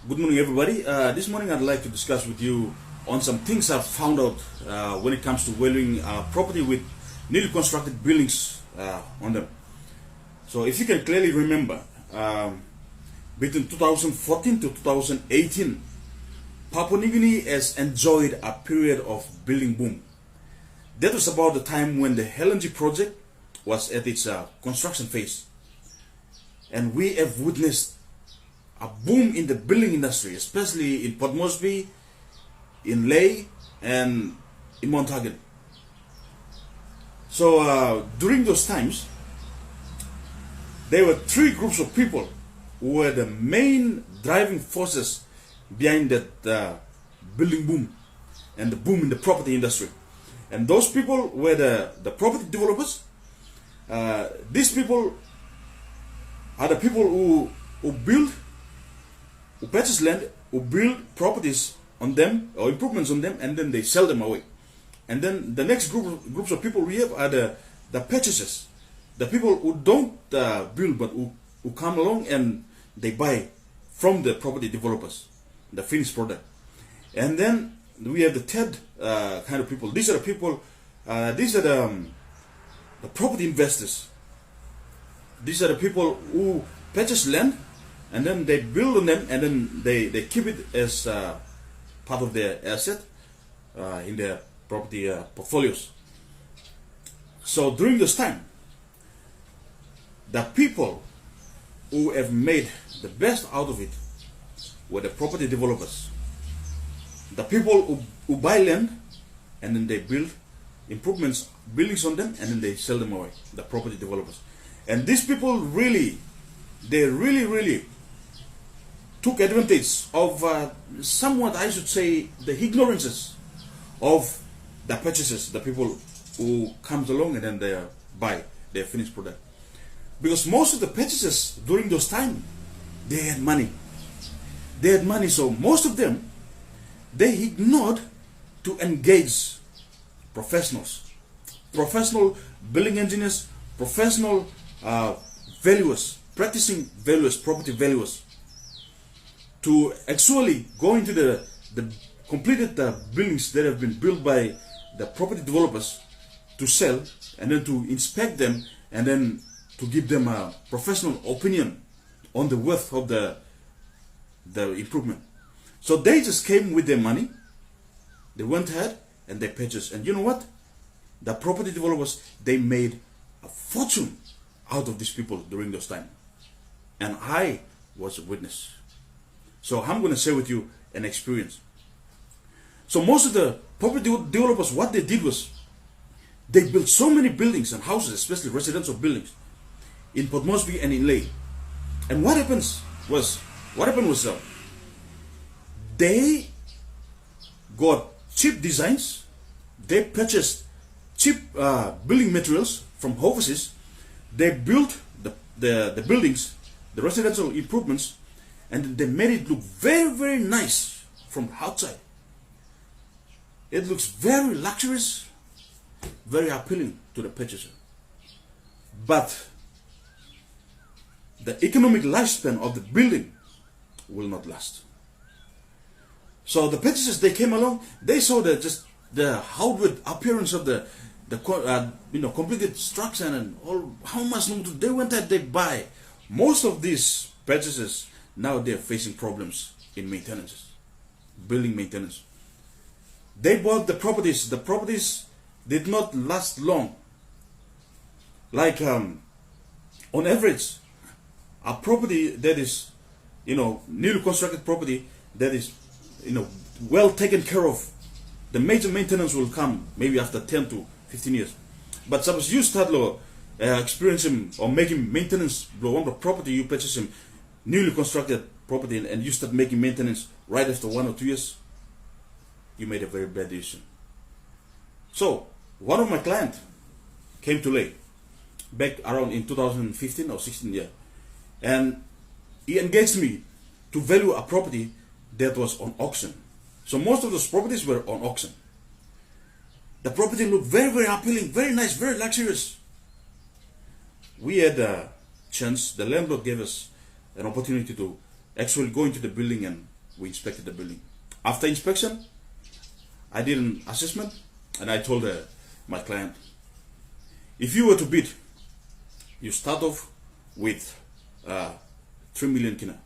Good morning, everybody. This morning I'd like to discuss with you on some things I've found out when it comes to valuing property with newly constructed buildings on them. So if you can clearly remember, between 2014 to 2018, Papua New Guinea has enjoyed a period of building boom. That was about the time when the LNG project was at its construction phase. And we have witnessed a boom in the building industry, especially in Port Moresby, in Lae, and in Mount Hagen. So during those times, there were three groups of people who were the main driving forces behind that building boom and the boom in the property industry. And those people were the property developers. These people are the people who build, who purchase land, who build properties on them or improvements on them, and then they sell them away. And then the next groups of people we have are the purchasers, the people who don't build but who come along and they buy from the property developers the finished product. And then we have the third kind of people. These are the people, these are the property investors. These are the people who purchase land and then they build on them and then they keep it as part of their asset in their property portfolios. So during this time, the people who have made the best out of it were the property developers. The people who buy land and then they build improvements, buildings on them, and then they sell them away, the property developers. And these people really took advantage of somewhat, I should say, the ignorances of the purchasers, the people who comes along and then they buy their finished product. Because most of the purchasers during those time, they had money. They had money, so most of them, they ignored to engage professionals, professional building engineers, professional valuers, practicing valuers, property valuers, to actually go into the completed buildings that have been built by the property developers to sell, and then to inspect them, and then to give them a professional opinion on the worth of the improvement. So they just came with their money, they went ahead and they purchased. And you know what? The property developers, they made a fortune out of these people during those time. And I was a witness. So I'm going to share with you an experience. So most of the property developers, what they did was, they built so many buildings and houses, especially residential buildings, in Port Moresby and in Lae. And what happened was they got cheap designs, they purchased cheap building materials from overseas, they built the buildings, the residential improvements, and they made it look very nice from outside. It looks very luxurious, very appealing to the purchaser. But the economic lifespan of the building will not last. So the purchasers, they came along, they saw the outward appearance of the completed structure and all, how much they went and they buy. Most of these purchasers, now they're facing problems in maintenance, building maintenance. They bought the properties did not last long. Like on average, a property that is, newly constructed property that is, well taken care of, the major maintenance will come maybe after 10 to 15 years. But suppose you start experiencing or making maintenance on the property you purchase him, newly constructed property, and you start making maintenance right after 1 or 2 years, you made a very bad decision. So one of my clients came to Lae back around in 2015 or 16, yeah, and he engaged me to value a property that was on auction. So most of those properties were on auction. The property looked very appealing, very nice, very luxurious. We had a chance, the landlord gave us an opportunity to actually go into the building and we inspected the building. After inspection, I did an assessment, and I told my client, if you were to bid, you start off with 3 million kina,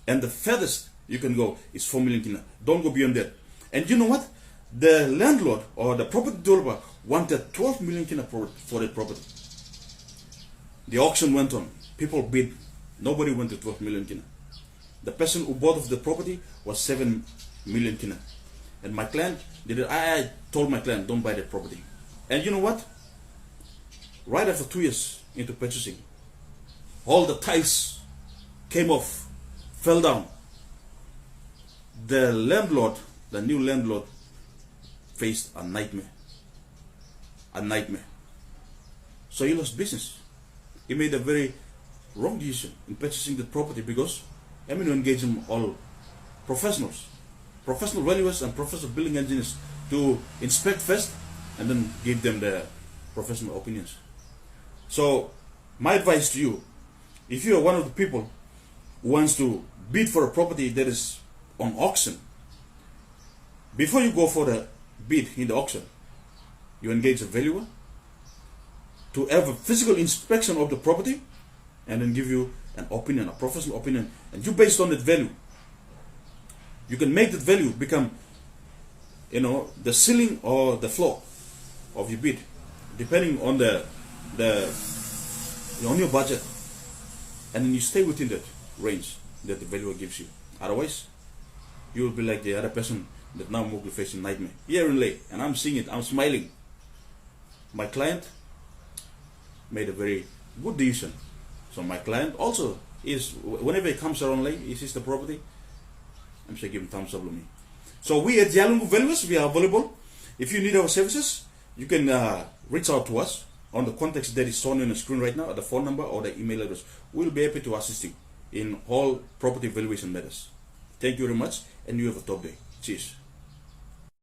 and the furthest you can go is 4 million kina. Don't go beyond that. And you know what? The landlord or the property developer wanted 12 million kina for that property. The auction went on. People bid. Nobody went to 12 million kina. The person who bought the property was 7 million kina. And my client I told my client, don't buy that property. And you know what? Right after 2 years into purchasing, all the tiles came off, fell down. The landlord, the new landlord, faced a nightmare. A nightmare. So he lost business. He made a very wrong decision in purchasing the property because I'm going to engage in all professionals, professional valuers and professional building engineers to inspect first and then give them the professional opinions. So my advice to you, if you are one of the people who wants to bid for a property that is on auction, before you go for the bid in the auction, you engage a valuer to have a physical inspection of the property and then give you an opinion, a professional opinion, and you based on that value, you can make that value become, the ceiling or the floor of your bid, depending on on your budget, and then you stay within that range that the valuer gives you. Otherwise, you will be like the other person that now will be facing nightmare here in Leh, and I'm seeing it. I'm smiling. My client made a very good decision. So my client also is, whenever he comes around Leh, he sees the property, I'm sure give him thumbs up to me. So we at Yal-Iingu Valuers, we are available. If you need our services, you can reach out to us on the contacts that is shown on the screen right now, the phone number or the email address. We'll be happy to assist you in all property valuation matters. Thank you very much, and you have a top day. Cheers.